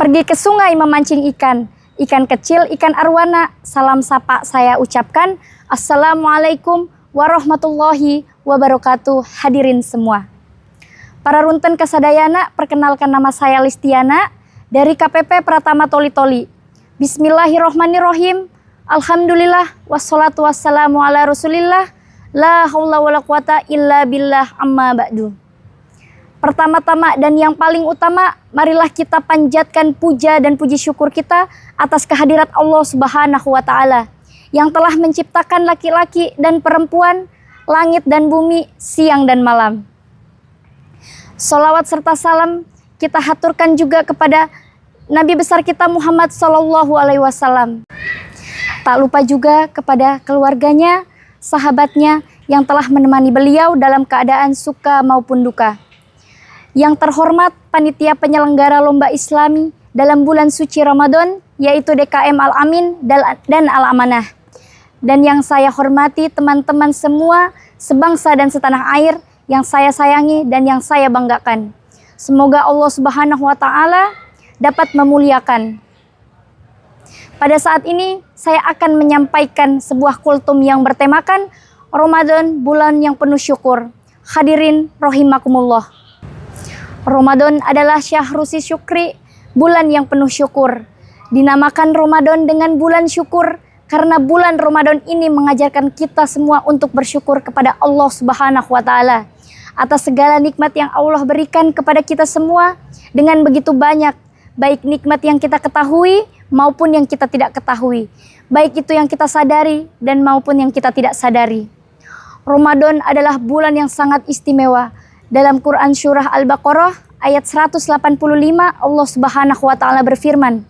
Pergi ke sungai memancing ikan. Ikan kecil, ikan arwana. Salam sapa saya ucapkan. Assalamualaikum warahmatullahi wabarakatuh. Hadirin semua. Para runtun kasadayana, perkenalkan nama saya Listiana dari KPP Pratama Toli-Toli. Bismillahirrohmanirrohim. Alhamdulillah wassalatu wassalamu ala rasulillah. La haula wala quwata illa billah amma ba'du. Pertama-tama dan yang paling utama, marilah kita panjatkan puja dan puji syukur kita atas kehadirat Allah Subhanahu wa Ta'ala yang telah menciptakan laki-laki dan perempuan, langit dan bumi, siang dan malam. Sholawat serta salam kita haturkan juga kepada Nabi besar kita Muhammad Sallallahu Alaihi Wasallam. Tak lupa juga kepada keluarganya, sahabatnya yang telah menemani beliau dalam keadaan suka maupun duka. Yang terhormat panitia penyelenggara lomba Islami dalam bulan suci Ramadan, yaitu DKM Al-Amin dan Al-Amanah. Dan yang saya hormati teman-teman semua sebangsa dan setanah air yang saya sayangi dan yang saya banggakan. Semoga Allah Subhanahu wa Ta'ala dapat memuliakan. Pada saat ini saya akan menyampaikan sebuah kultum yang bertemakan Ramadan, bulan yang penuh syukur. Hadirin rahimakumullah. Ramadan adalah syahrul syukri, bulan yang penuh syukur. Dinamakan Ramadan dengan bulan syukur karena bulan Ramadan ini mengajarkan kita semua untuk bersyukur kepada Allah Subhanahu wa Ta'ala atas segala nikmat yang Allah berikan kepada kita semua dengan begitu banyak, baik nikmat yang kita ketahui maupun yang kita tidak ketahui, baik itu yang kita sadari dan maupun yang kita tidak sadari. Ramadan adalah bulan yang sangat istimewa. Dalam Quran Surah Al-Baqarah ayat 185 Allah Subhanahu wa Ta'ala berfirman,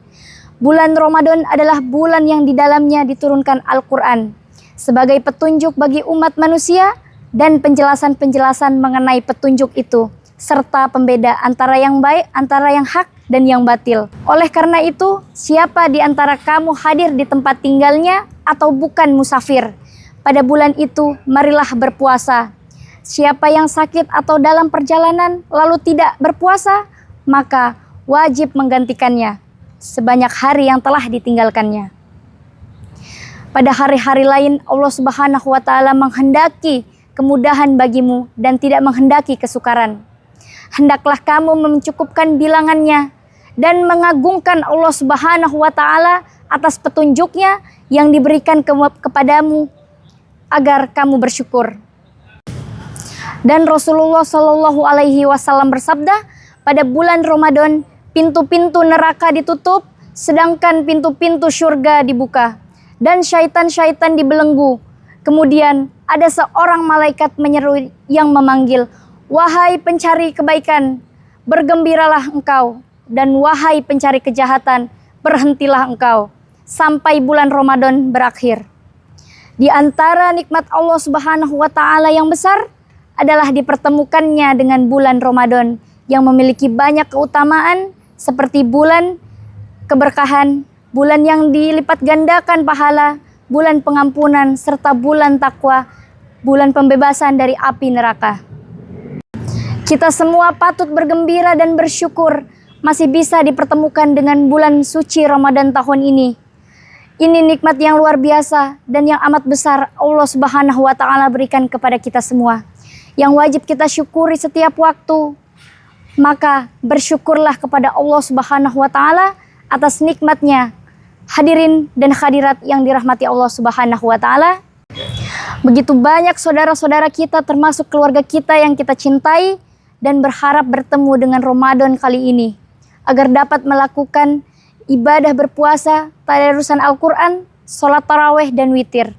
bulan Ramadan adalah bulan yang di dalamnya diturunkan Al-Quran sebagai petunjuk bagi umat manusia dan penjelasan-penjelasan mengenai petunjuk itu serta pembeda antara yang baik, antara yang hak dan yang batil. Oleh karena itu, siapa di antara kamu hadir di tempat tinggalnya atau bukan musafir? Pada bulan itu, marilah berpuasa. Siapa yang sakit atau dalam perjalanan lalu tidak berpuasa, maka wajib menggantikannya sebanyak hari yang telah ditinggalkannya. Pada hari-hari lain, Allah Subhanahu wa Ta'ala menghendaki kemudahan bagimu dan tidak menghendaki kesukaran. Hendaklah kamu mencukupkan bilangannya dan mengagungkan Allah Subhanahu wa Ta'ala atas petunjuknya yang diberikan kepadamu agar kamu bersyukur. Dan Rasulullah Shallallahu Alaihi Wasallam bersabda, pada bulan Ramadan pintu-pintu neraka ditutup, sedangkan pintu-pintu surga dibuka dan syaitan-syaitan dibelenggu. Kemudian ada seorang malaikat menyeru yang memanggil, wahai pencari kebaikan, bergembiralah engkau, dan wahai pencari kejahatan, berhentilah engkau, sampai bulan Ramadan berakhir. Di antara nikmat Allah Subhanahu wa Ta'ala yang besar adalah dipertemukannya dengan bulan Ramadan yang memiliki banyak keutamaan seperti bulan keberkahan, bulan yang dilipat gandakan pahala, bulan pengampunan, serta bulan takwa, bulan pembebasan dari api neraka. Kita semua patut bergembira dan bersyukur masih bisa dipertemukan dengan bulan suci Ramadan tahun ini. Ini nikmat yang luar biasa dan yang amat besar Allah Subhanahu wa Ta'ala berikan kepada kita semua, yang wajib kita syukuri setiap waktu. Maka bersyukurlah kepada Allah Subhanahu wa Ta'ala atas nikmatnya. Hadirin dan hadirat yang dirahmati Allah Subhanahu wa Ta'ala, begitu banyak saudara-saudara kita termasuk keluarga kita yang kita cintai dan berharap bertemu dengan Ramadan kali ini agar dapat melakukan ibadah berpuasa, tadarusan Al-Quran, sholat tarawih dan witir.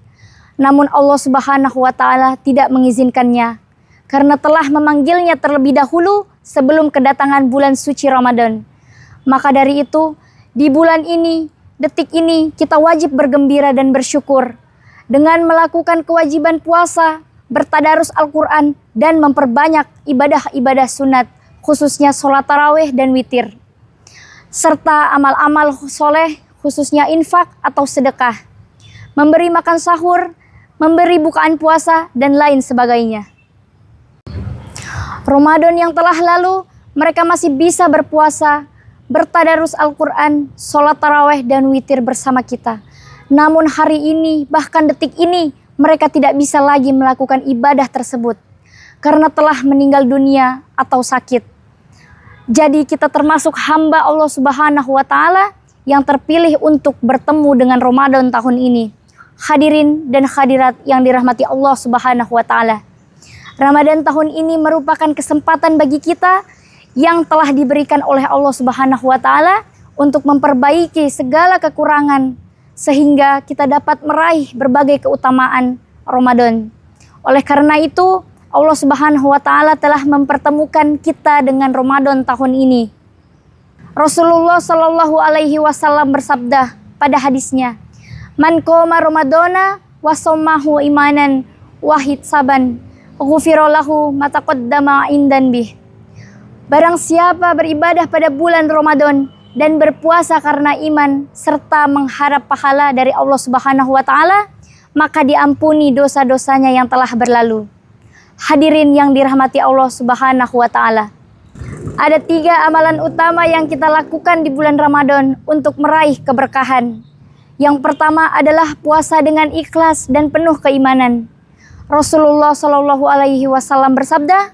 Namun Allah Subhanahu wa Ta'ala tidak mengizinkannya karena telah memanggilnya terlebih dahulu sebelum kedatangan bulan suci Ramadan. Maka dari itu, di bulan ini, detik ini kita wajib bergembira dan bersyukur dengan melakukan kewajiban puasa, bertadarus Al-Quran, dan memperbanyak ibadah-ibadah sunat, khususnya sholat tarawih dan witir, serta amal-amal soleh, khususnya infak atau sedekah, memberi makan sahur, memberi bukaan puasa, dan lain sebagainya. Ramadan yang telah lalu, mereka masih bisa berpuasa, bertadarus Al-Quran, sholat taraweh dan witir bersama kita. Namun hari ini, bahkan detik ini, mereka tidak bisa lagi melakukan ibadah tersebut karena telah meninggal dunia atau sakit. Jadi kita termasuk hamba Allah Subhanahu wa Ta'ala yang terpilih untuk bertemu dengan Ramadan tahun ini. Hadirin dan hadirat yang dirahmati Allah Subhanahu wa Ta'ala. Ramadan tahun ini merupakan kesempatan bagi kita yang telah diberikan oleh Allah Subhanahu wa Ta'ala untuk memperbaiki segala kekurangan sehingga kita dapat meraih berbagai keutamaan Ramadan. Oleh karena itu, Allah Subhanahu wa Ta'ala telah mempertemukan kita dengan Ramadan tahun ini. Rasulullah Shallallahu alaihi wasallam bersabda pada hadisnya, "Man qoma Ramadana wa shommahu imanan wahid saban, ghufira lahu ma taqaddama indan bih." Barang siapa beribadah pada bulan Ramadan dan berpuasa karena iman serta mengharap pahala dari Allah Subhanahu wa Ta'ala, maka diampuni dosa-dosanya yang telah berlalu. Hadirin yang dirahmati Allah Subhanahu wa Ta'ala. Ada 3 amalan utama yang kita lakukan di bulan Ramadan untuk meraih keberkahan. Yang pertama adalah puasa dengan ikhlas dan penuh keimanan. Rasulullah Shallallahu alaihi wasallam bersabda,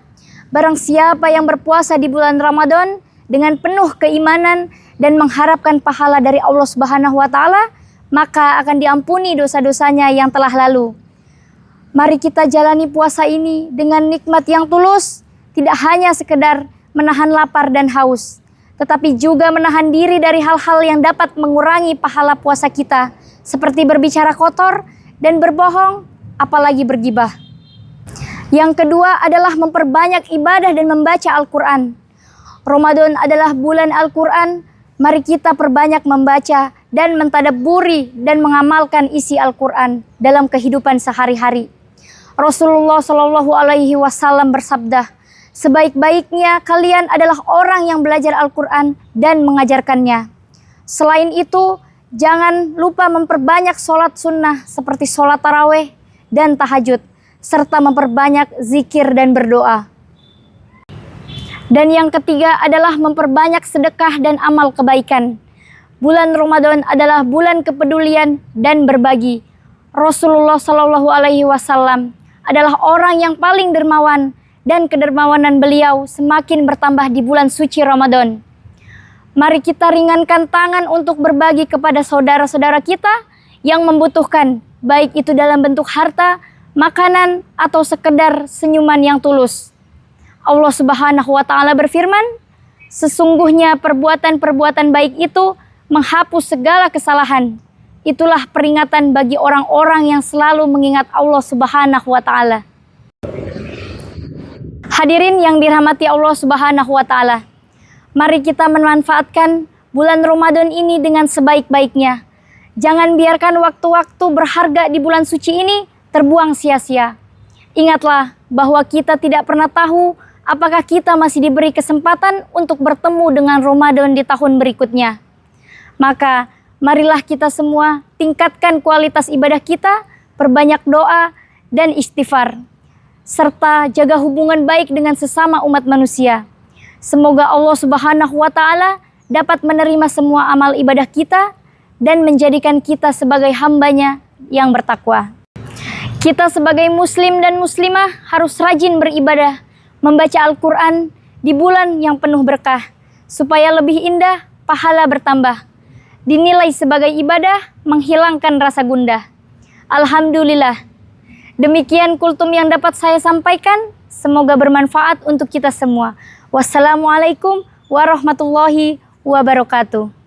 "Barang siapa yang berpuasa di bulan Ramadan dengan penuh keimanan dan mengharapkan pahala dari Allah Subhanahu wa Ta'ala, maka akan diampuni dosa-dosanya yang telah lalu." Mari kita jalani puasa ini dengan nikmat yang tulus, tidak hanya sekedar menahan lapar dan haus, tetapi juga menahan diri dari hal-hal yang dapat mengurangi pahala puasa kita, seperti berbicara kotor dan berbohong, apalagi bergibah. Yang kedua adalah memperbanyak ibadah dan membaca Al-Quran. Ramadan adalah bulan Al-Quran, mari kita perbanyak membaca dan mentadabburi dan mengamalkan isi Al-Quran dalam kehidupan sehari-hari. Rasulullah Shallallahu alaihi wasallam bersabda, "Sebaik-baiknya kalian adalah orang yang belajar Al-Quran dan mengajarkannya." Selain itu, jangan lupa memperbanyak sholat sunnah seperti sholat taraweh dan tahajud, serta memperbanyak zikir dan berdoa. Dan yang ketiga adalah memperbanyak sedekah dan amal kebaikan. Bulan Ramadan adalah bulan kepedulian dan berbagi. Rasulullah Shallallahu alaihi wasallam adalah orang yang paling dermawan dan kedermawanan beliau semakin bertambah di bulan suci Ramadan. Mari kita ringankan tangan untuk berbagi kepada saudara-saudara kita yang membutuhkan, baik itu dalam bentuk harta, makanan, atau sekedar senyuman yang tulus. Allah Subhanahu wa Ta'ala berfirman, "Sesungguhnya perbuatan-perbuatan baik itu menghapus segala kesalahan. Itulah peringatan bagi orang-orang yang selalu mengingat Allah Subhanahu wa Ta'ala." Hadirin yang dirahmati Allah Subhanahu wa Ta'ala, mari kita memanfaatkan bulan Ramadan ini dengan sebaik-baiknya. Jangan biarkan waktu-waktu berharga di bulan suci ini terbuang sia-sia. Ingatlah bahwa kita tidak pernah tahu apakah kita masih diberi kesempatan untuk bertemu dengan Ramadan di tahun berikutnya. Maka marilah kita semua tingkatkan kualitas ibadah kita, perbanyak doa dan istighfar, serta jaga hubungan baik dengan sesama umat manusia. Semoga Allah Subhanahu wa Ta'ala dapat menerima semua amal ibadah kita dan menjadikan kita sebagai hambanya yang bertakwa. Kita sebagai muslim dan muslimah harus rajin beribadah, membaca Al-Quran di bulan yang penuh berkah, supaya lebih indah, pahala bertambah. Dinilai sebagai ibadah, menghilangkan rasa gundah. Alhamdulillah. Demikian kultum yang dapat saya sampaikan, semoga bermanfaat untuk kita semua. Wassalamualaikum warahmatullahi wabarakatuh.